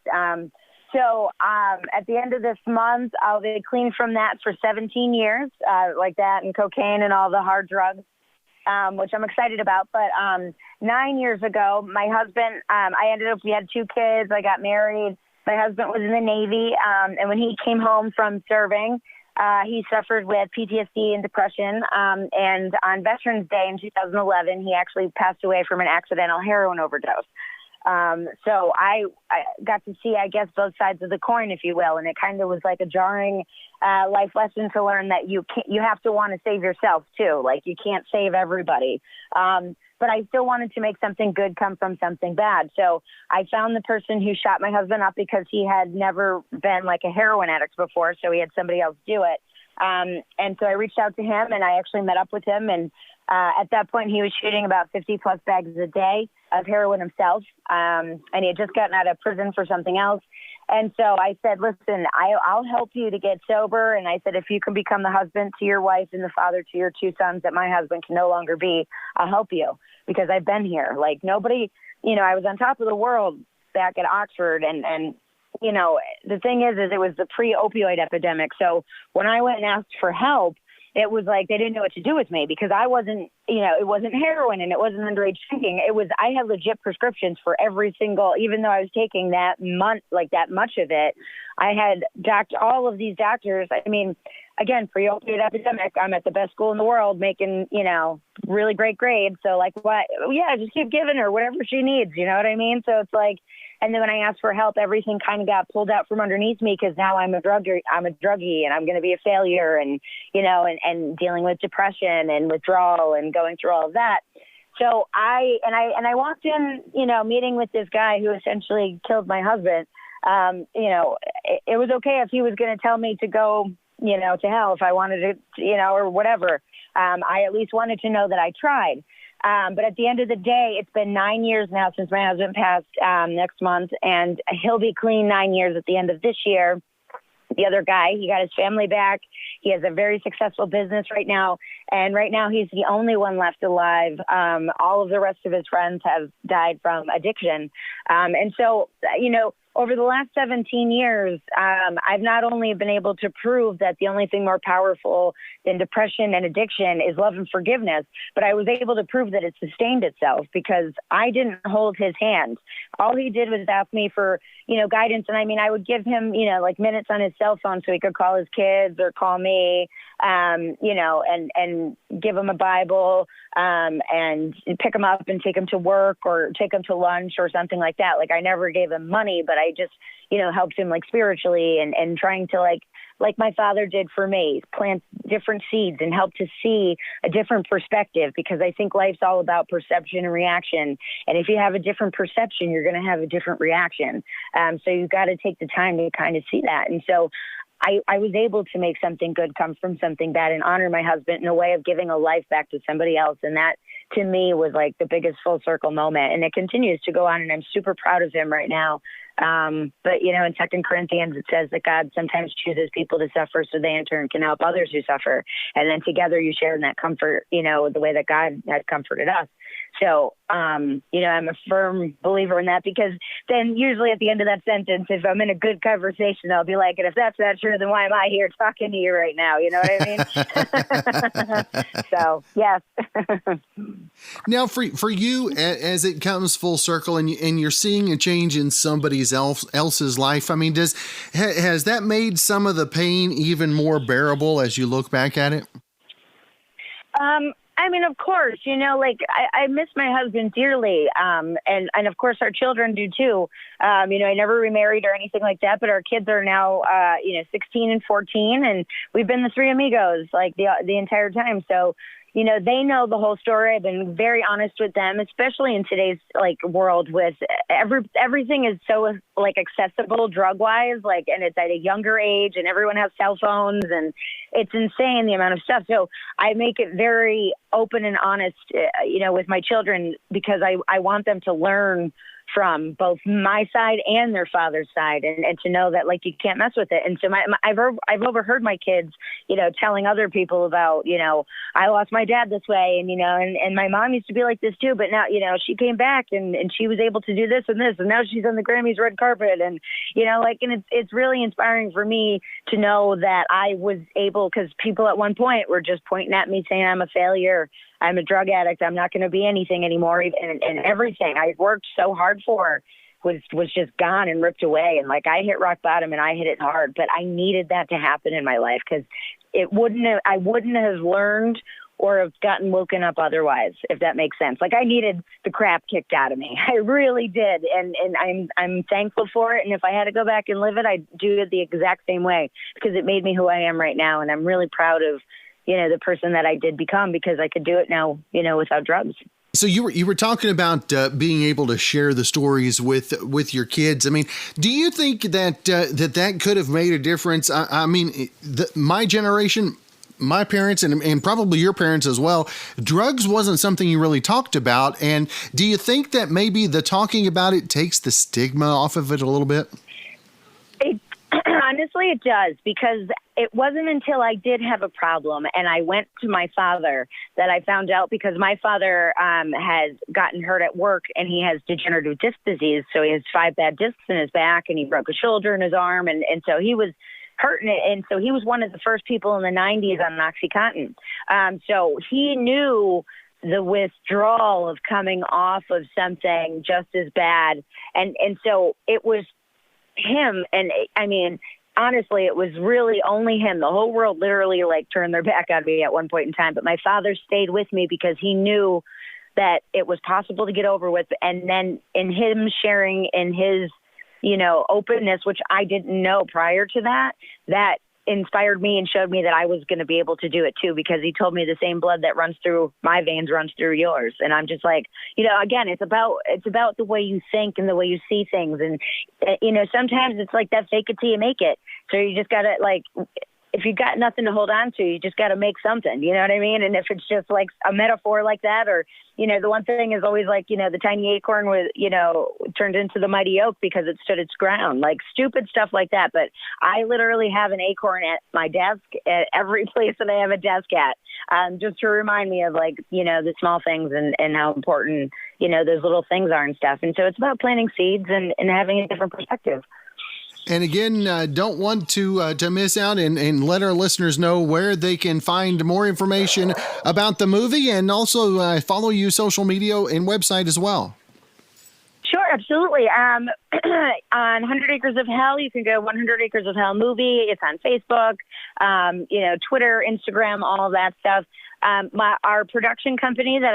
So at the end of this month, I'll be clean from that for 17 years, like that and cocaine and all the hard drugs. which I'm excited about. But 9 years ago, my husband, we had 2 kids. I got married. My husband was in the Navy. And when he came home from serving, he suffered with PTSD and depression. And on Veterans Day in 2011, he actually passed away from an accidental heroin overdose. So I got to see, I guess, both sides of the coin, if you will. And it kind of was like a jarring life lesson to learn that you have to want to save yourself too. Like, you can't save everybody. But I still wanted to make something good come from something bad. So I found the person who shot my husband up because he had never been like a heroin addict before. So he had somebody else do it. And so I reached out to him, and I actually met up with him. And at that point, he was shooting about 50 plus bags a day of heroin himself. And he had just gotten out of prison for something else. And so I said, listen, I'll help you to get sober. And I said, if you can become the husband to your wife and the father to your 2 sons that my husband can no longer be, I'll help you, because I've been here. Like, nobody, I was on top of the world back at Oxford. And the thing is it was the pre-opioid epidemic. So when I went and asked for help, it was like they didn't know what to do with me, because I wasn't, it wasn't heroin and it wasn't underage drinking. It was, I had legit prescriptions for every single, even though I was taking that much of it, I had all of these doctors. I mean, again, pre-opioid epidemic, I'm at the best school in the world making, really great grades. So like, what? Yeah, just keep giving her whatever she needs. You know what I mean? So it's like, and then when I asked for help, everything kind of got pulled out from underneath me, because now I'm a druggie and I'm going to be a failure, and, and dealing with depression and withdrawal and going through all of that. So I walked in, meeting with this guy who essentially killed my husband. It was okay if he was going to tell me to go, to hell if I wanted to, or whatever. I at least wanted to know that I tried. But at the end of the day, it's been 9 years now since my husband passed next month, and he'll be clean 9 years at the end of this year. The other guy, he got his family back. He has a very successful business right now. And right now he's the only one left alive. All of the rest of his friends have died from addiction. And so, over the last 17 years, I've not only been able to prove that the only thing more powerful than depression and addiction is love and forgiveness, but I was able to prove that it sustained itself because I didn't hold his hand. All he did was ask me for, guidance. And I mean, I would give him, like minutes on his cell phone so he could call his kids or call me, and give him a Bible, and pick him up and take him to work or take him to lunch or something like that. Like, I never gave him money, but I just, helped him like spiritually and trying to like my father did for me, plant different seeds and help to see a different perspective, because I think life's all about perception and reaction. And if you have a different perception, you're going to have a different reaction. So you've got to take the time to kind of see that. And so I was able to make something good come from something bad and honor my husband in a way of giving a life back to somebody else. And that, to me, was like the biggest full circle moment. And it continues to go on, and I'm super proud of him right now. But, in 2 Corinthians, it says that God sometimes chooses people to suffer so they in turn can help others who suffer. And then together you share in that comfort, the way that God has comforted us. So, I'm a firm believer in that, because then usually at the end of that sentence, if I'm in a good conversation, I'll be like, and if that's not true, then why am I here talking to you right now? You know what I mean? So, yes. Now, for you, as it comes full circle and you're seeing a change in somebody else's life, I mean, has that made some of the pain even more bearable as you look back at it? I mean, of course, I miss my husband dearly. And of course our children do too. I never remarried or anything like that, but our kids are now, 16 and 14, and we've been the three amigos like the entire time. So, they know the whole story. I've been very honest with them, especially in today's world with everything is so accessible drug wise, and it's at a younger age and everyone has cell phones and it's insane the amount of stuff. So I make it very open and honest, with my children, because I want them to learn from both my side and their father's side, and to know that you can't mess with it. And so I've overheard my kids, telling other people about, I lost my dad this way, and my mom used to be like this too, but now, she came back and she was able to do this and this, and now she's on the Grammys red carpet, and and it's really inspiring for me to know that I was able, because people at one point were just pointing at me saying I'm a failure. I'm a drug addict. I'm not going to be anything anymore. And everything I worked so hard for was just gone and ripped away. And like, I hit rock bottom and I hit it hard, but I needed that to happen in my life, because I wouldn't have learned or have gotten woken up otherwise, if that makes sense. Like, I needed the crap kicked out of me. I really did. And I'm thankful for it. And if I had to go back and live it, I'd do it the exact same way, because it made me who I am right now. And I'm really proud of, the person that I did become, because I could do it now, without drugs. So you were talking about being able to share the stories with your kids. I mean, do you think that that could have made a difference? I mean, my generation, my parents, and probably your parents as well, drugs wasn't something you really talked about. And do you think that maybe the talking about it takes the stigma off of it a little bit? Honestly, it does, because it wasn't until I did have a problem and I went to my father that I found out, because my father has gotten hurt at work and he has degenerative disc disease. So he has 5 bad discs in his back and he broke a shoulder in his arm. And so he was hurting it. And so he was one of the first people in the 90s on OxyContin. So he knew the withdrawal of coming off of something just as bad. And so it was him. And I mean, honestly, it was really only him. The whole world literally turned their back on me at one point in time. But my father stayed with me because he knew that it was possible to get over with. And then in him sharing in his, openness, which I didn't know prior to that inspired me and showed me that I was going to be able to do it too, because he told me the same blood that runs through my veins runs through yours. And I'm just like, again, it's about the way you think and the way you see things. And, sometimes it's like that, fake it till you make it. So you just got to, if you've got nothing to hold on to, you just got to make something, you know what I mean? And if it's just like a metaphor like that, or, the one thing is always the tiny acorn was, turned into the mighty oak because it stood its ground, stupid stuff like that. But I literally have an acorn at my desk at every place that I have a desk at, just to remind me of the small things and how important, those little things are and stuff. And so it's about planting seeds and having a different perspective. And again, don't want to miss out and let our listeners know where they can find more information about the movie, and also follow you social media and website as well. Sure, absolutely. On 100 Acres of Hell, you can go 100 Acres of Hell movie. It's on Facebook, Twitter, Instagram, all of that stuff. Our production company that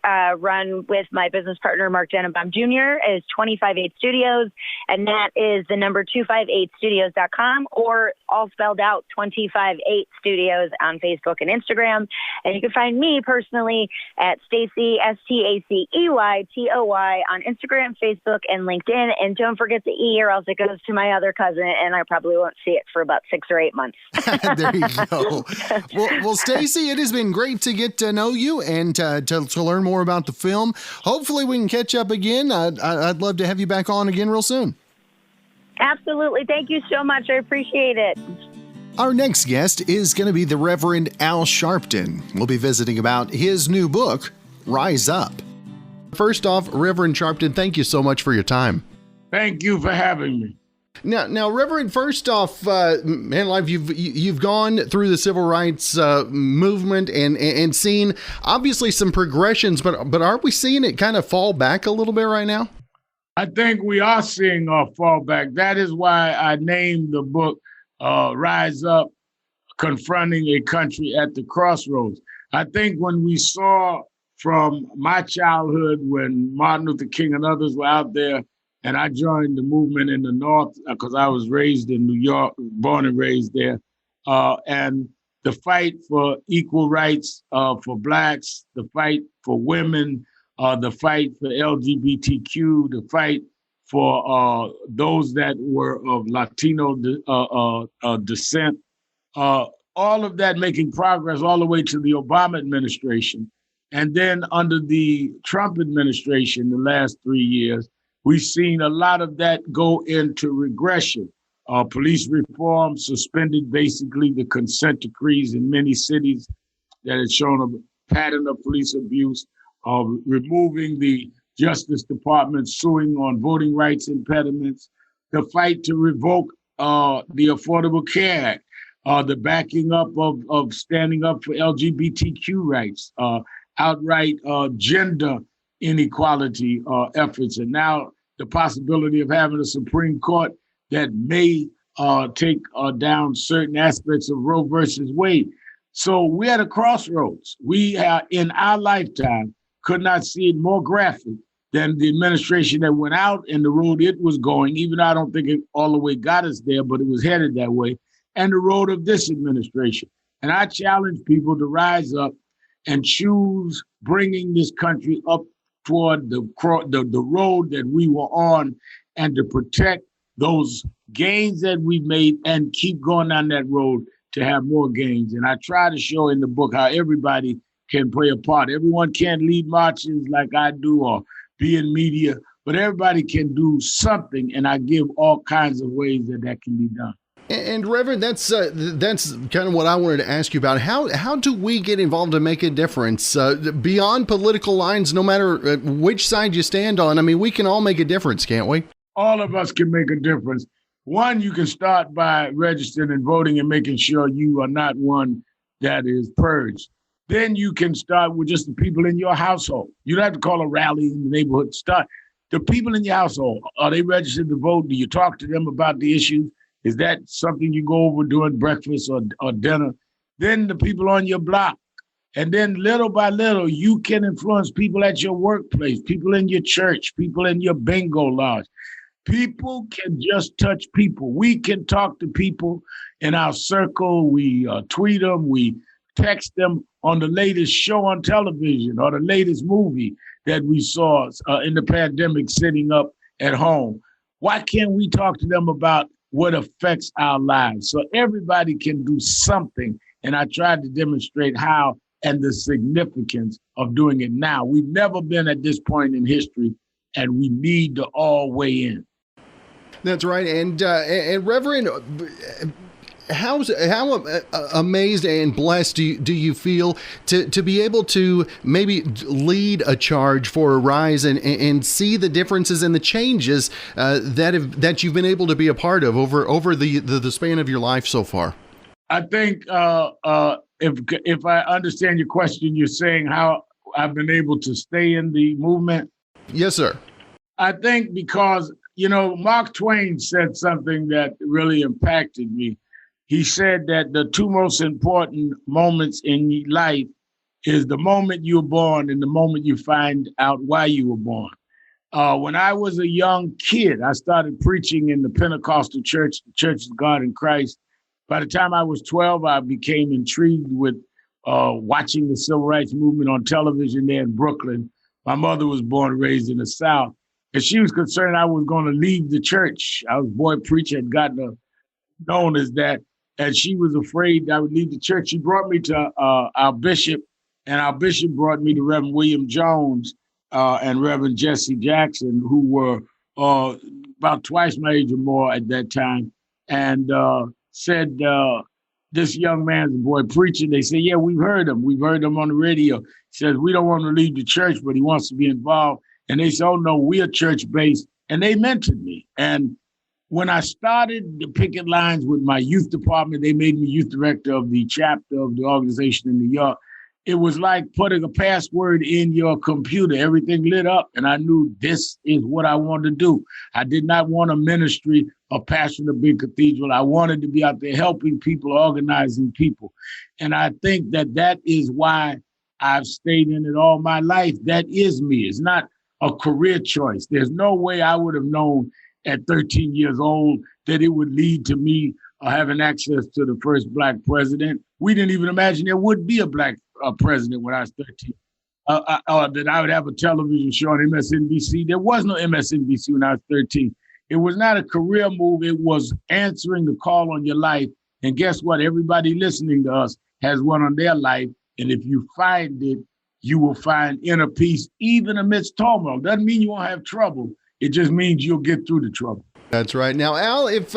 I run with my business partner, Mark Denenbaum Jr., is 258 Studios, and that is the number 258studios.com, or all spelled out 258 Studios on Facebook and Instagram. And you can find me personally at Stacey, STACEYTOY, on Instagram, Facebook, and LinkedIn. And don't forget the E, or else it goes to my other cousin, and I probably won't see it for about 6 or 8 months. There you go. Well, Stacey, it has been great to get to know you and to learn more about the film. Hopefully we can catch up again. I'd love to have you back on again real soon. Absolutely. Thank you so much. I appreciate it. Our next guest is going to be the Reverend Al Sharpton. We'll be visiting about his new book, Rise Up. First off, Reverend Sharpton, thank you so much for your time. Thank you for having me. Now, Reverend, first off, you've gone through the civil rights movement and seen obviously some progressions, but aren't we seeing it kind of fall back a little bit right now? I think we are seeing a fall back. That is why I named the book Rise Up, Confronting a Country at the Crossroads. I think when we saw from my childhood, when Martin Luther King and others were out there, and I joined the movement in the North because I was raised in New York, born and raised there. And the fight for equal rights for Blacks, the fight for women, the fight for LGBTQ, the fight for those that were of Latino descent, all of that making progress all the way to the Obama administration. And then under the Trump administration, the last 3 years, we've seen a lot of that go into regression. Police reform suspended basically the consent decrees in many cities that had shown a pattern of police abuse, removing the Justice Department suing on voting rights impediments, the fight to revoke the Affordable Care Act, the backing up of standing up for LGBTQ rights. outright gender inequality efforts. And now the possibility of having a Supreme Court that may take down certain aspects of Roe versus Wade. So we're at a crossroads. We are, in our lifetime, could not see it more graphic than the administration that went out and the road it was going, even though I don't think it all the way got us there, but it was headed that way, and the road of this administration. And I challenge people to rise up and choose bringing this country up toward the road that we were on, and to protect those gains that we've made and keep going down that road to have more gains. And I try to show in the book how everybody can play a part. Everyone can't lead marches like I do or be in media, but everybody can do something, and I give all kinds of ways that can be done. And Reverend, that's kind of what I wanted to ask you about. How do we get involved to make a difference beyond political lines, no matter which side you stand on? I mean, we can all make a difference, can't we? All of us can make a difference. One, you can start by registering and voting and making sure you are not one that is purged. Then you can start with just the people in your household. You don't have to call a rally in the neighborhood. Start the people in your household. Are they registered to vote? Do you talk to them about the issues? Is that something you go over during breakfast or dinner? Then the people on your block. And then little by little, you can influence people at your workplace, people in your church, people in your bingo lodge. People can just touch people. We can talk to people in our circle. We tweet them. We text them on the latest show on television or the latest movie that we saw in the pandemic sitting up at home. Why can't we talk to them about what affects our lives? So everybody can do something. And I tried to demonstrate how and the significance of doing it now. We've never been at this point in history, and we need to all weigh in. That's right. And Reverend, how amazed and blessed do you feel to be able to maybe lead a charge for a rise and see the differences and the changes that you've been able to be a part of over the span of your life so far? I think if I understand your question, you're saying how I've been able to stay in the movement. Yes, sir. I think because, Mark Twain said something that really impacted me. He said that the two most important moments in life is the moment you're born and the moment you find out why you were born. When I was a young kid, I started preaching in the Pentecostal church, the Church of God in Christ. By the time I was 12, I became intrigued with watching the civil rights movement on television there in Brooklyn. My mother was born and raised in the South, and she was concerned I was going to leave the church. I was a boy preacher, had gotten known as that, and she was afraid I would leave the church. She brought me to our bishop, and our bishop brought me to Reverend William Jones and Reverend Jesse Jackson, who were about twice my age or more at that time, and said, this young man's a boy preaching. They said, yeah, we've heard him. We've heard him on the radio. He says, we don't want to leave the church, but he wants to be involved. And they said, oh, no, we are church-based. And they mentored me. And when I started the picket lines with my youth department, they made me youth director of the chapter of the organization in New York. It was like putting a password in your computer. Everything lit up, and I knew this is what I wanted to do. I did not want a ministry of Passion of Big Cathedral. I wanted to be out there helping people, organizing people. And I think that is why I've stayed in it all my life. That is me. It's not a career choice. There's no way I would have known at 13 years old that it would lead to me having access to the first Black president. We didn't even imagine there would be a Black president when I was 13. That I would have a television show on MSNBC. There was no MSNBC when I was 13. It was not a career move. It was answering the call on your life. And guess what? Everybody listening to us has one on their life. And if you find it, you will find inner peace, even amidst turmoil. Doesn't mean you won't have trouble. It just means you'll get through the trouble. That's right. Now, Al, if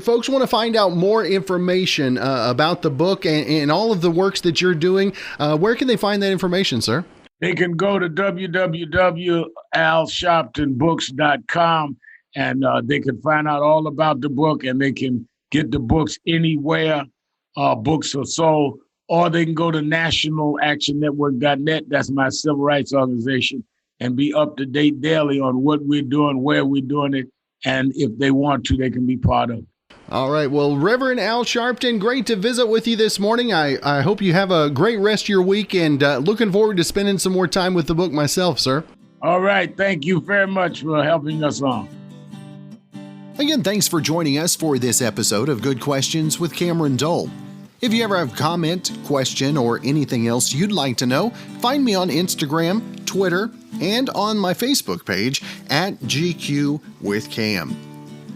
folks want to find out more information about the book and all of the works that you're doing, where can they find that information, sir? They can go to www.alsharptonbooks.com, and they can find out all about the book, and they can get the books anywhere books are sold, or they can go to nationalactionnetwork.net. That's my civil rights organization, and be up to date daily on what we're doing, where we're doing it, and if they want to, they can be part of it. All right. Well, Reverend Al Sharpton, great to visit with you this morning. I hope you have a great rest of your week, and looking forward to spending some more time with the book myself, sir. All right. Thank you very much for helping us on. Again, thanks for joining us for this episode of Good Questions with Cameron Dole. If you ever have a comment, question, or anything else you'd like to know, find me on Instagram, Twitter, and on my Facebook page at GQ with Cam.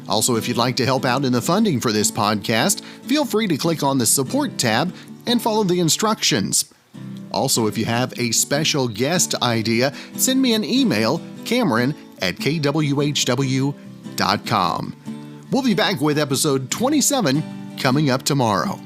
Also, if you'd like to help out in the funding for this podcast, feel free to click on the support tab and follow the instructions. Also, if you have a special guest idea, send me an email, Cameron@kwhw.com. We'll be back with episode 27 coming up tomorrow.